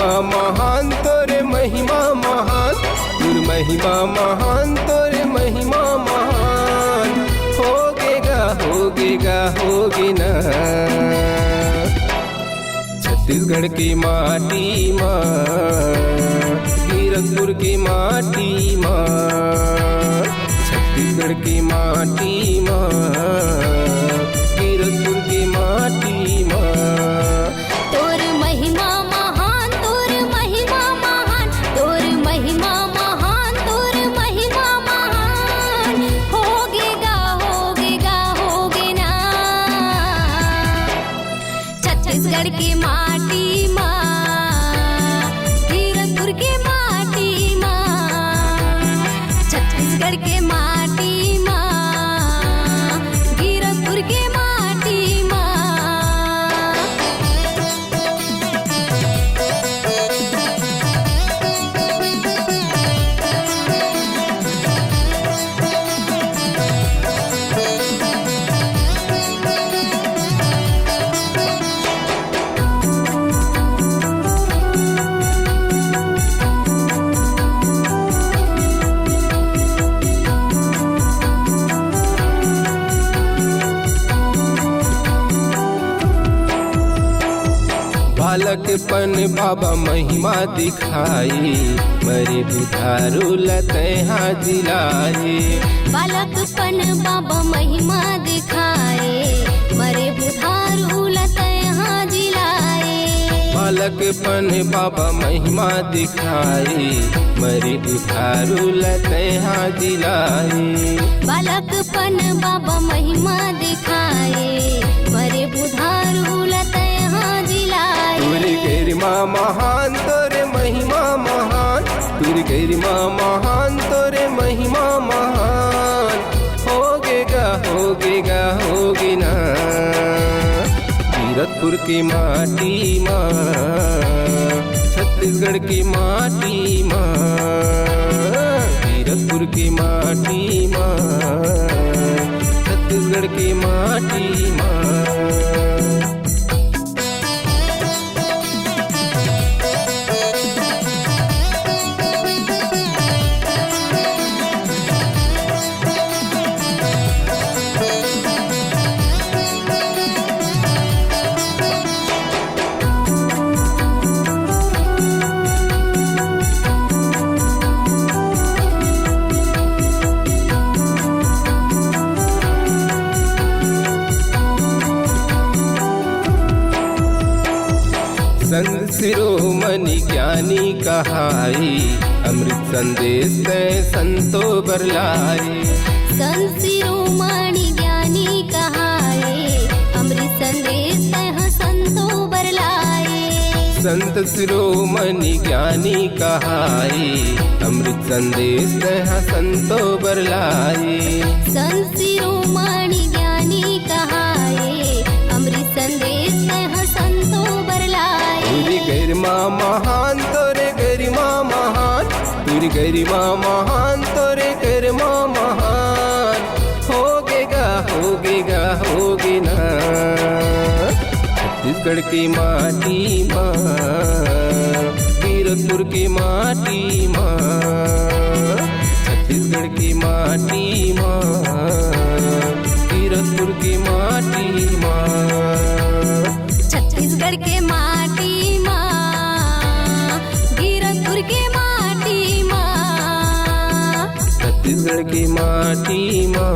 महिमा महान तोरे महिमा महान, तुर महिमा महान तोरे महिमा महान, होगे ना छत्तीसगढ़ की माटी माँ, गिरधपुर की माटी माँ, छत्तीसगढ़ की माटी माँ, गिरधपुर की माटी माँ। तोर महिमा महान, तोर महिमा महान, तोर महिमा महान, तोर महिमा महान, होगेगा होगे ना छत्तीसगढ़ की माटी माँ, गिरधपुर की माटी माँ, छत्तीसगढ़ के माटी माँ, गिरधपुर के माटी माँ। बालकपन बाबा महिमा दिखाई, मरे बुधारू लतहा जिलाए। बालकपन बाबा महिमा दिखाए, मरे बुधारू लतहा जिलाए। बालकपन बाबा महिमा दिखाई, मरे बुधारू लतहा जिलाए। बालकपन बाबा महिमा दिखाए, मरे बुधारू लतहा जिलाए। तुरी गरिमा महान तोरे महिमा महान, तुरी गरिमा महान तोरे महिमा महान, होगे ना गिरधपुर की माटी माँ, छत्तीसगढ़ की माटी माँ, गिरधपुर की माटी माँ, छत्तीसगढ़ की माटी माँ। संत शिरोमणि ज्ञानी कहाई, अमृत संदेश ते संतो बरलाए। संत शिरोमणि ज्ञानी कहाए, अमृत संदेश ते संतो बरलाए। संत शिरोमणि ज्ञानी कहाई, अमृत संदेश ते संतो बरलाए। संत शिरोमणि ज्ञानी कहाए, अमृत संदेश ते संतो बरलाए। तुरी गरिमा महान तोरे गरिमा महान, तुरी गरिमा महान तोरे गरिमा महान, होगे ना छत्तीसगढ़ की माटी माँ, गिरधपुर की माटी माँ, छत्तीसगढ़ की माटी माँ, गिरधपुर की माटी माँ। छत्तीसगढ़ के माटी माँ, गिरधपुर के माटी माँ, छत्तीसगढ़ की माटी माँ,